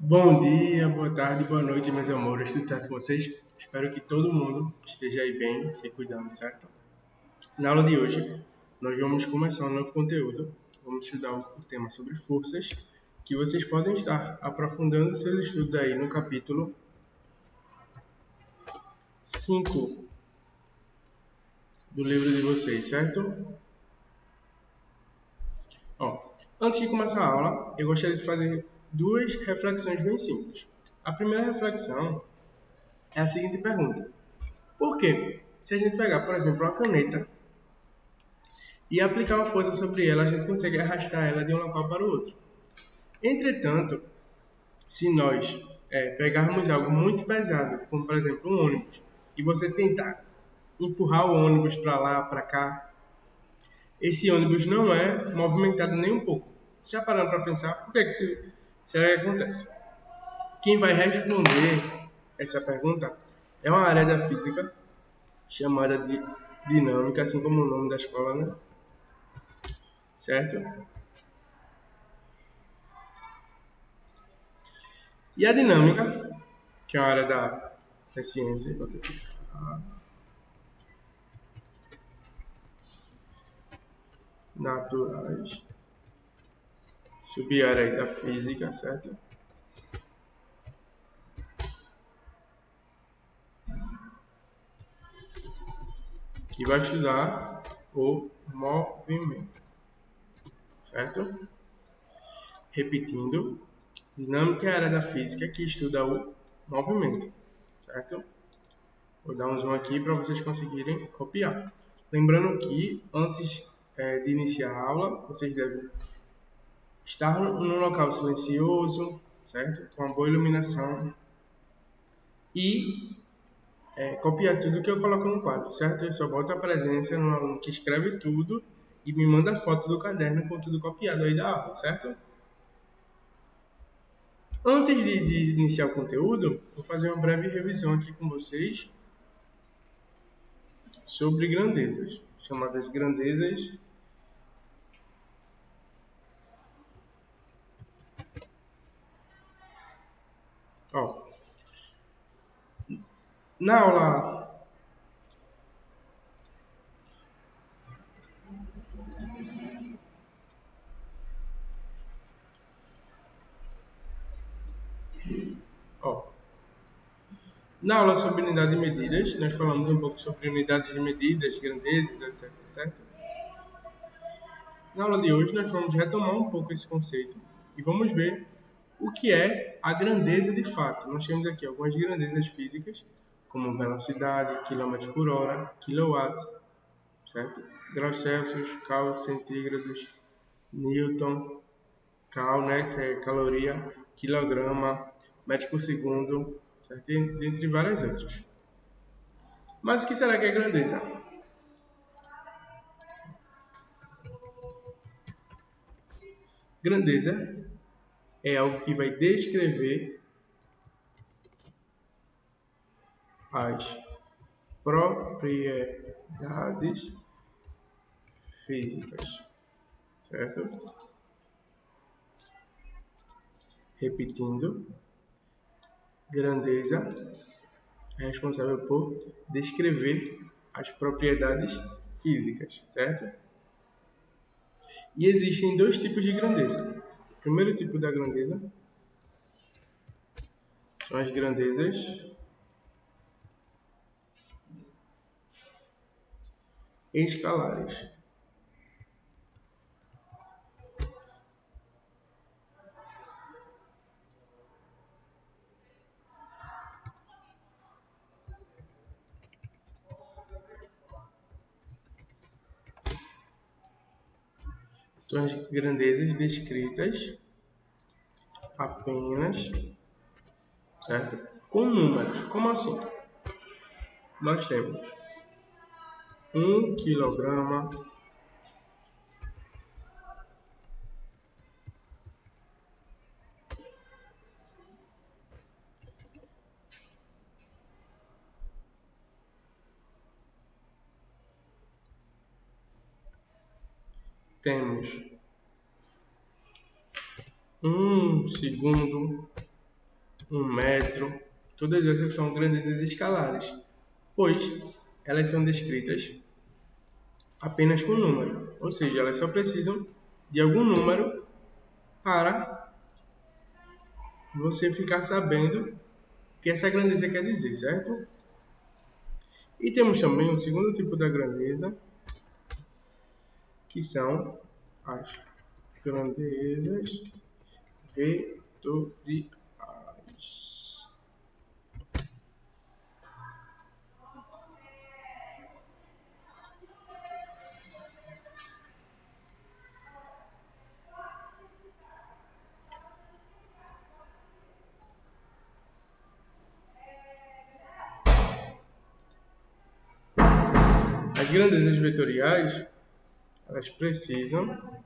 Bom dia, boa tarde, boa noite, meus amores, tudo certo com vocês? Espero que todo mundo esteja aí bem, se cuidando, certo? Na aula de hoje, nós vamos começar um novo conteúdo. Vamos estudar o tema sobre forças, que vocês podem estar aprofundando seus estudos aí no capítulo 5 do livro de vocês, certo? Antes de começar a aula, eu gostaria de fazer duas reflexões bem simples. A primeira reflexão é a seguinte pergunta: por quê? Se a gente pegar, por exemplo, uma caneta e aplicar uma força sobre ela, a gente consegue arrastar ela de um local para o outro. Entretanto, se nós pegarmos algo muito pesado, como por exemplo um ônibus, e você tentar empurrar o ônibus para lá, para cá, esse ônibus não é movimentado nem um pouco. Já pararam para pensar por que será que acontece? Quem vai responder essa pergunta é uma área da física chamada de dinâmica, assim como o nome da escola, né? Certo? E a dinâmica, que é a área da ciência, naturais, sub-área aí da física, certo? Que vai estudar o movimento, certo? Repetindo, dinâmica é a área da física que estuda o movimento, certo? Vou dar um zoom aqui para vocês conseguirem copiar. Lembrando que antes de iniciar a aula, vocês devem estar num local silencioso, certo? Com uma boa iluminação e copiar tudo que eu coloco no quadro, certo? Eu só boto a presença no aluno que escreve tudo e me manda foto do caderno com tudo copiado aí da aula, certo? Antes de iniciar o conteúdo, vou fazer uma breve revisão aqui com vocês sobre grandezas, chamadas grandezas. Ó, na aula ó, na aula sobre unidade de medidas, nós falamos um pouco sobre unidades de medidas, grandezas, etc, certo? Na aula de hoje, nós vamos retomar um pouco esse conceito e vamos ver o que é a grandeza de fato. Nós temos aqui algumas grandezas físicas, como velocidade, quilômetros por hora, kilowatts, certo? Graus Celsius, cal, centígrados, newton, cal, né, que é caloria, quilograma, metro por segundo, certo? Dentre várias outras. Mas o que será que é grandeza? Grandeza é algo que vai descrever as propriedades físicas, certo? Repetindo, grandeza é responsável por descrever as propriedades físicas, certo? E existem dois tipos de grandeza. O primeiro tipo da grandeza são as grandezas escalares. São as grandezas descritas apenas, certo? Com números. Como assim? Nós temos 1 quilograma, temos 1 segundo, 1 metro, todas essas são grandezas escalares, pois elas são descritas apenas com número, ou seja, elas só precisam de algum número para você ficar sabendo o que essa grandeza quer dizer, certo? E temos também o segundo tipo da grandeza, que são as grandezas vetoriais. As grandezas vetoriais, elas precisam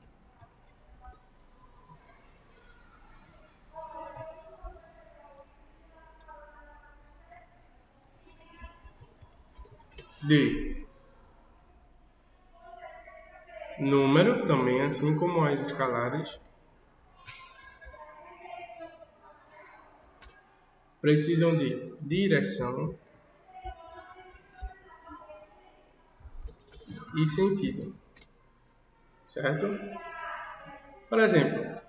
de número, também, assim como as escalares, precisam de direção e sentido, certo? Por exemplo,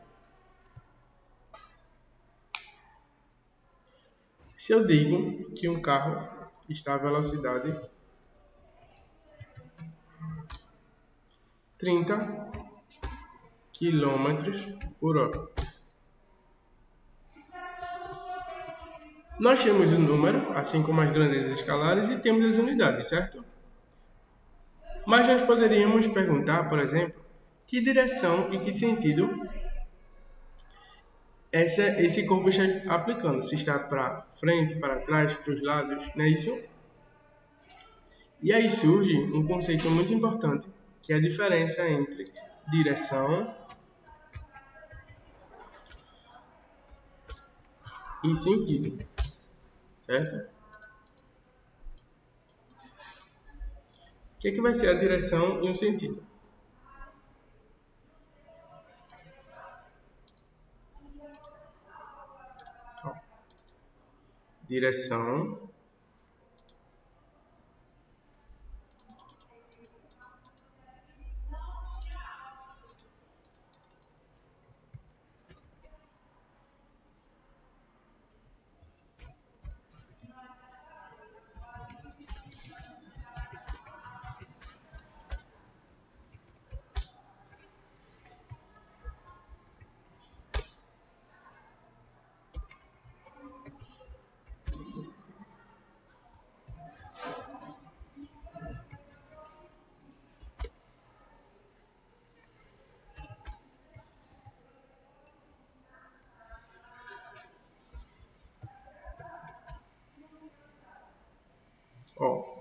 se eu digo que um carro está à velocidade 30 quilômetros por hora, nós temos o número, assim como as grandezas escalares, e temos as unidades, certo? Mas nós poderíamos perguntar, por exemplo, que direção e que sentido esse corpo está aplicando. Se está para frente, para trás, para os lados, não é isso? E aí surge um conceito muito importante, que é a diferença entre direção e sentido, certo? O que vai ser a direção e o sentido? Ó, direção ó,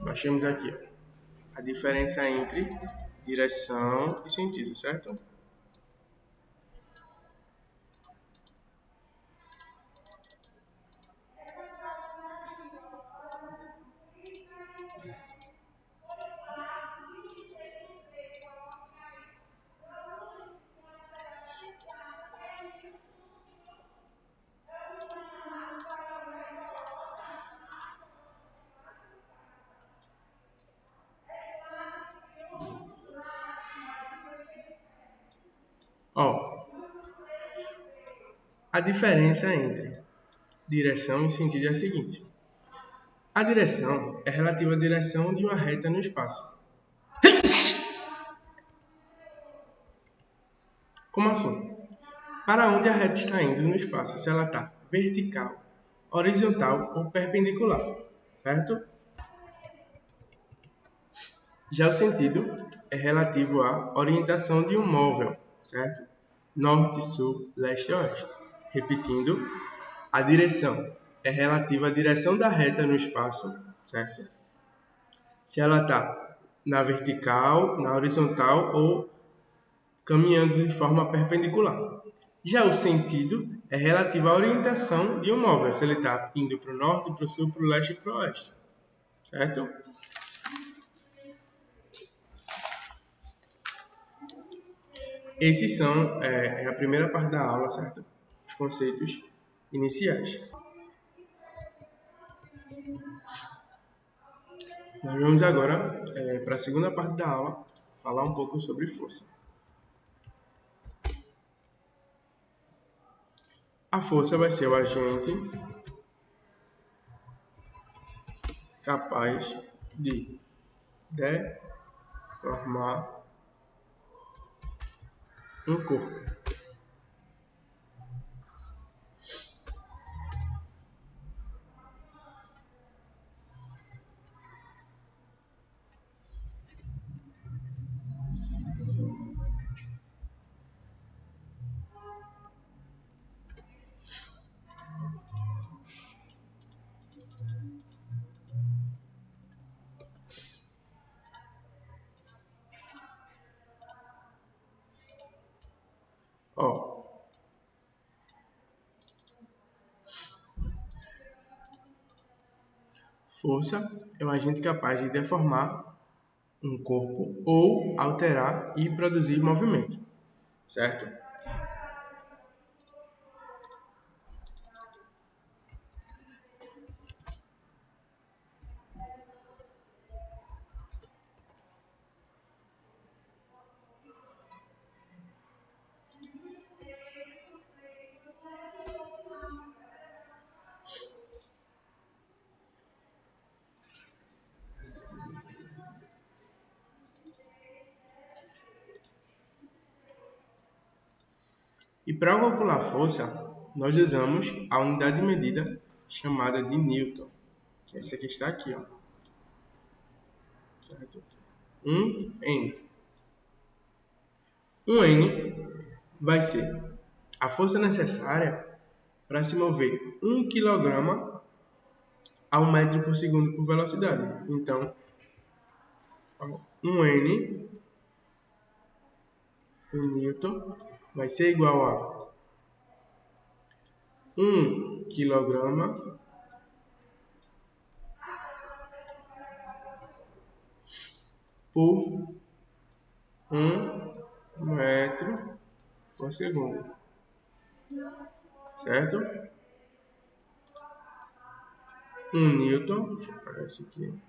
nós temos aqui ó, a diferença entre direção e sentido, certo? A diferença entre direção e sentido é a seguinte. A direção é relativa à direção de uma reta no espaço. Como assim? Para onde a reta está indo no espaço, se ela está vertical, horizontal ou perpendicular, certo? Já o sentido é relativo à orientação de um móvel, certo? Norte, sul, leste e oeste. Repetindo, a direção é relativa à direção da reta no espaço, certo? Se ela está na vertical, na horizontal ou caminhando de forma perpendicular. Já o sentido é relativo à orientação de um móvel, se ele está indo para o norte, para o sul, para o leste e para o oeste, certo? Esses são a primeira parte da aula, certo? Os conceitos iniciais. Nós vamos agora para a segunda parte da aula falar um pouco sobre força. A força vai ser o agente capaz de deformar um corpo. Ó, força é um agente capaz de deformar um corpo ou alterar e produzir movimento, certo? E para calcular a força, nós usamos a unidade de medida chamada de Newton, que é essa que está aqui, ó. Certo? 1N. 1N vai ser a força necessária para se mover 1 kg a 1 metro por segundo por velocidade. Então, 1N, 1 Newton, vai ser igual a 1 kg por 1 metro por segundo, certo? 1 Newton, deixa eu apagar isso aqui.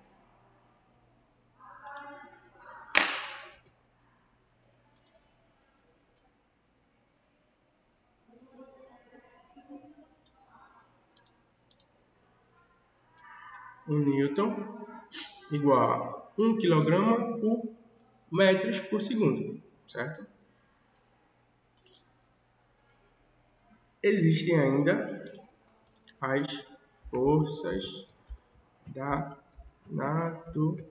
1 Newton igual a 1 kg por metros por segundo, certo? Existem ainda as forças da natureza.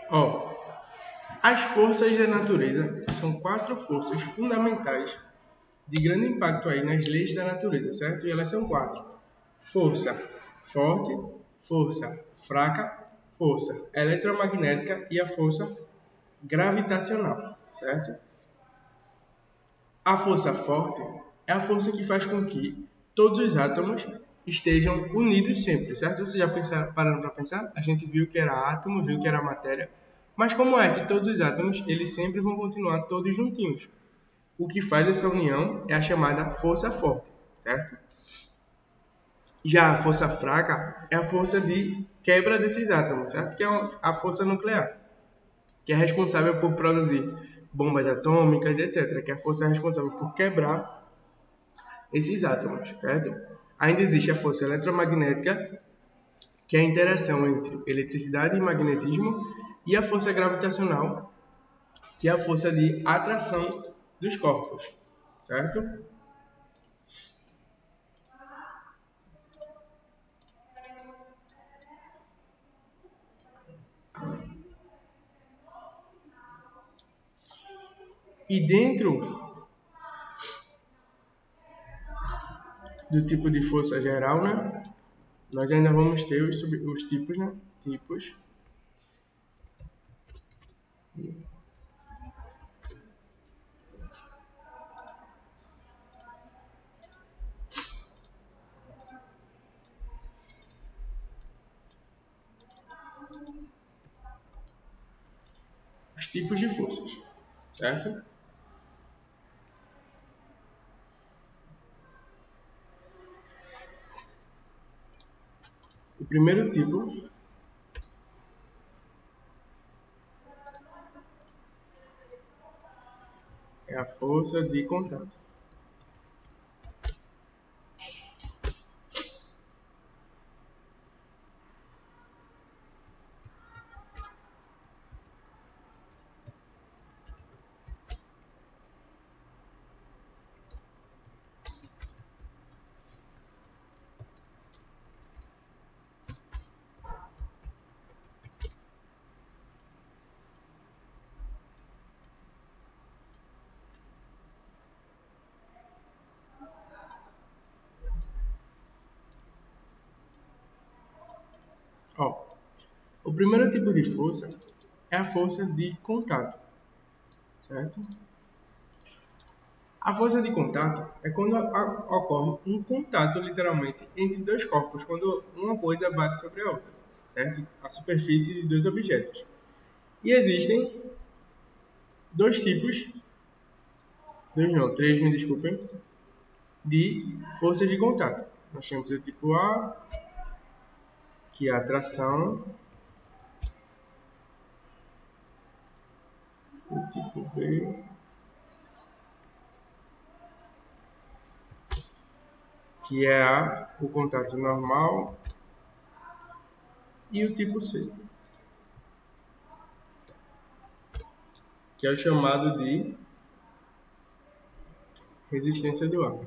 Ó, as forças da natureza são 4 forças fundamentais de grande impacto aí nas leis da natureza, certo? E elas são 4: força forte, força fraca, força eletromagnética e a força gravitacional, certo? A força forte é a força que faz com que todos os átomos estejam unidos sempre, certo? Vocês já pararam para pensar? A gente viu que era átomo, viu que era matéria, mas como é que todos os átomos eles sempre vão continuar todos juntinhos? O que faz essa união é a chamada força forte, certo? Já a força fraca é a força de quebra desses átomos, certo? Que é a força nuclear, que é responsável por produzir bombas atômicas, etc., que é a força responsável por quebrar esses átomos, certo? Ainda existe a força eletromagnética, que é a interação entre eletricidade e magnetismo, e a força gravitacional, que é a força de atração dos corpos, certo? E dentro do tipo de força geral, né, nós ainda vamos ter os tipos, né? Tipos. Os tipos de forças, certo? O primeiro tipo é a força de contato. Ó, o primeiro tipo de força é a força de contato, certo? A força de contato é quando ocorre um contato, literalmente, entre dois corpos, quando uma coisa bate sobre a outra, certo? A superfície de dois objetos. E existem dois tipos, dois não, três, me desculpem, de forças de contato. Nós temos o tipo A, que é a atração, o tipo B, que é o contato normal, e o tipo C, que é o chamado de resistência do ar.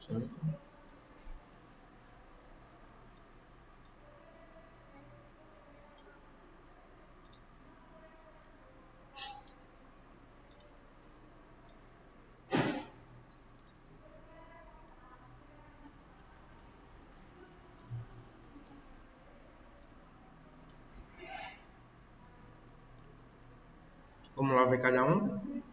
Certo? Vamos lá ver cada um?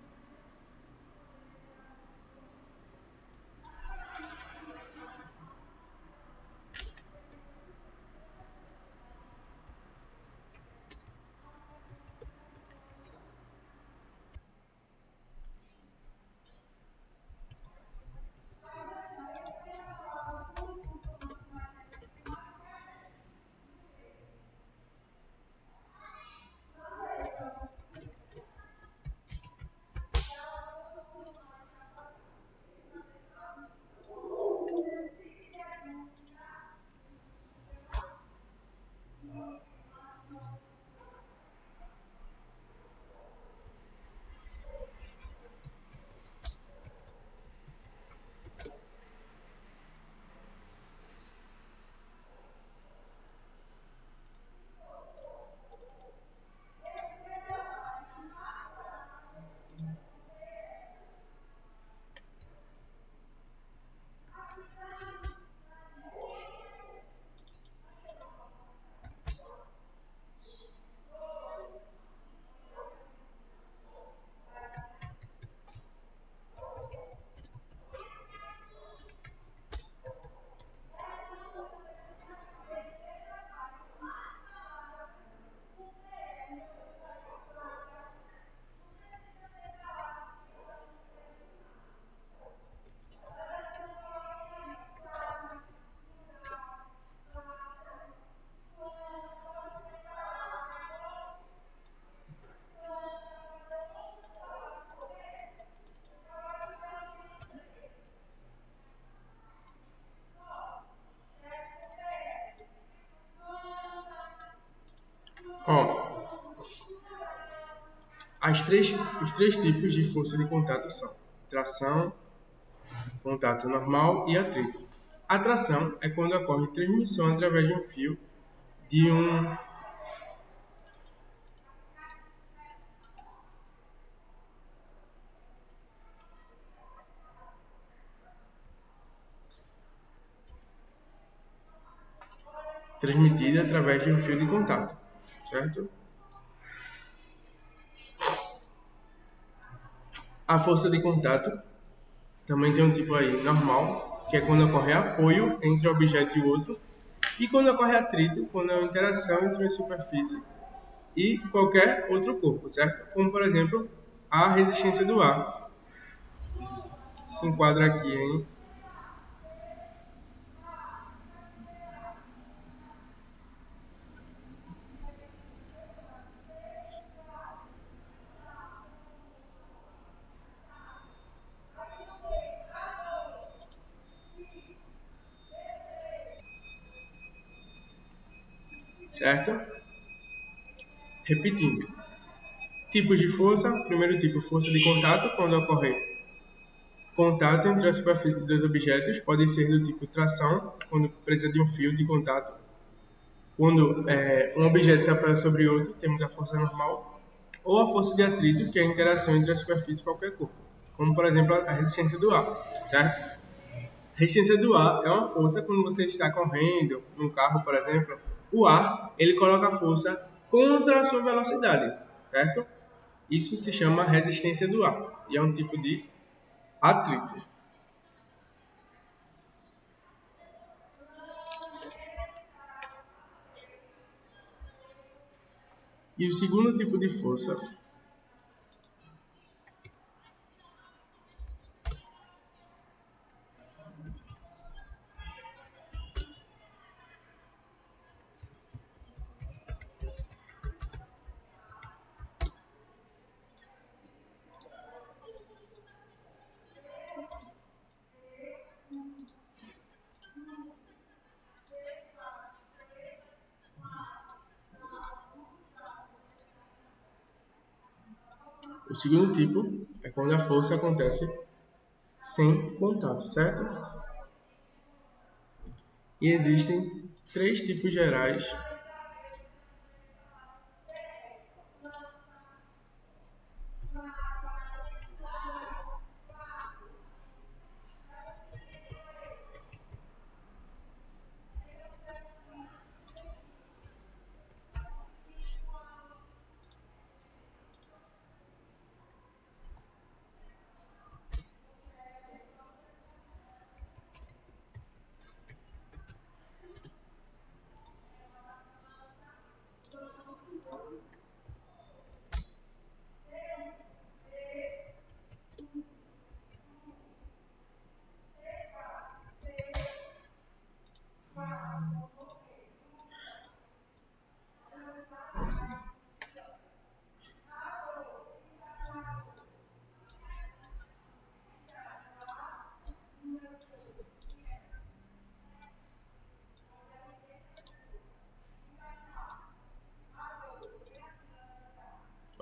Ó, os três tipos de força de contato são tração, contato normal e atrito. A tração é quando ocorre transmissão através de um fio de um transmitida através de um fio de contato, certo? A força de contato também tem um tipo aí normal, que é quando ocorre apoio entre um objeto e o outro, e quando ocorre atrito, quando é uma interação entre uma superfície e qualquer outro corpo, certo? Como, por exemplo, a resistência do ar. Se enquadra aqui em certo? Repetindo. Tipos de força. Primeiro tipo, força de contato, quando ocorre contato entre a superfície dos objetos, pode ser do tipo tração, quando precisa de um fio de contato. Quando um objeto se apoia sobre outro, temos a força normal, ou a força de atrito, que é a interação entre a superfície e qualquer corpo, como por exemplo a resistência do ar, certo? A resistência do ar é uma força quando você está correndo num carro, por exemplo, o ar ele coloca a força contra a sua velocidade, certo? Isso se chama resistência do ar e é um tipo de atrito. E o segundo tipo de força, o segundo tipo é quando a força acontece sem contato, certo? E existem três tipos gerais.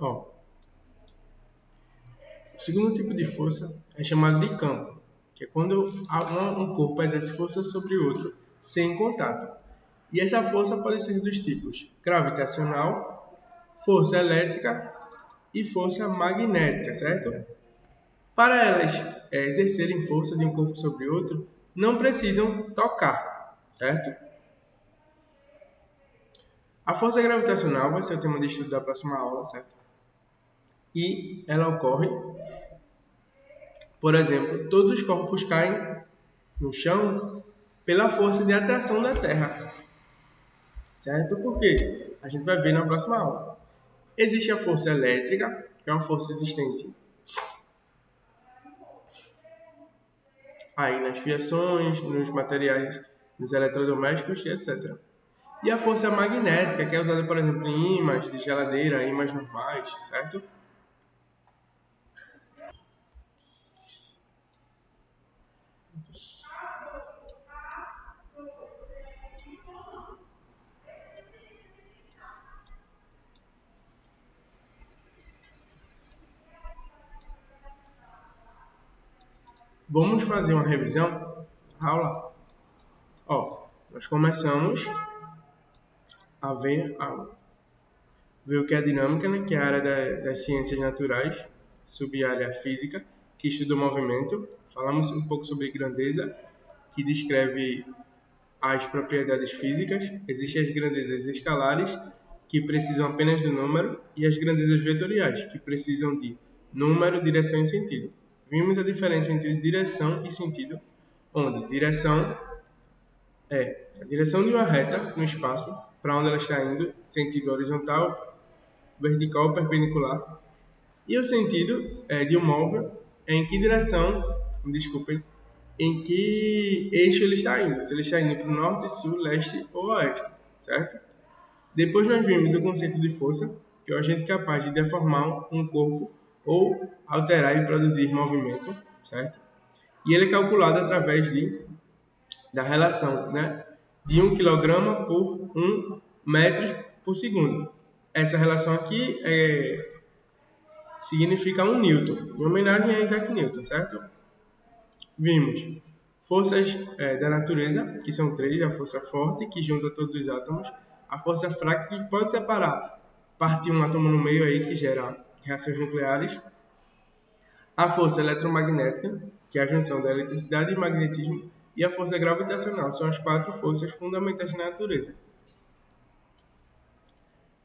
Ó, o segundo tipo de força é chamado de campo, que é quando um corpo exerce força sobre outro sem contato. E essa força pode ser dos tipos gravitacional, força elétrica e força magnética, certo? Para elas exercerem força de um corpo sobre outro, não precisam tocar, certo? A força gravitacional vai ser o tema de estudo da próxima aula, certo? E ela ocorre, por exemplo, todos os corpos caem no chão pela força de atração da Terra, certo? Porque a gente vai ver na próxima aula. Existe a força elétrica, que é uma força existente aí nas fiações, nos materiais, nos eletrodomésticos, etc. E a força magnética, que é usada, por exemplo, em ímãs de geladeira, ímãs normais, certo? Vamos fazer uma revisão? Aula. Ó, nós começamos a ver o que é a dinâmica, né, que é a área das ciências naturais, sub-área física, que estuda o movimento. Falamos um pouco sobre grandeza, que descreve as propriedades físicas. Existem as grandezas escalares, que precisam apenas do número, e as grandezas vetoriais, que precisam de número, direção e sentido. Vimos a diferença entre direção e sentido, onde direção é a direção de uma reta no espaço, para onde ela está indo, sentido horizontal, vertical ou perpendicular. E o sentido de um móvel é em que direção, desculpem, em que eixo ele está indo. Se ele está indo para o norte, sul, leste ou oeste, certo? Depois nós vimos o conceito de força, que é o agente capaz de deformar um corpo ou alterar e produzir movimento, certo? E ele é calculado através da relação, né, de 1 kg por 1 metro por segundo. Essa relação aqui significa 1 Newton, em homenagem a Isaac Newton, certo? Vimos forças da natureza, que são 3, a força forte, que junta todos os átomos, a força fraca, que pode separar, partir um átomo no meio aí, que gera reações nucleares, a força eletromagnética, que é a junção da eletricidade e magnetismo, e a força gravitacional. São as 4 forças fundamentais da natureza.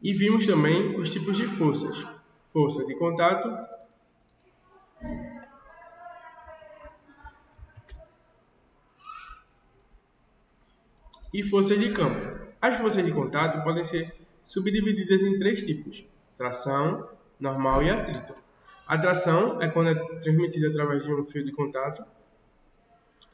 E vimos também os tipos de forças. Força de contato, e forças de campo. As forças de contato podem ser subdivididas em 3 tipos: tração, normal e atrito. A tração é quando é transmitida através de um fio de contato.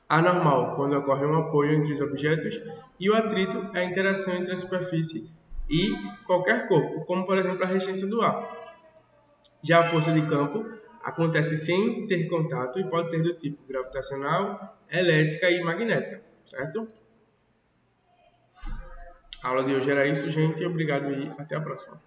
A normal, quando ocorre um apoio entre os objetos. E o atrito é a interação entre a superfície e qualquer corpo, como por exemplo a resistência do ar. Já a força de campo acontece sem ter contato e pode ser do tipo gravitacional, elétrica e magnética, certo? A aula de hoje era isso, gente. Obrigado e até a próxima.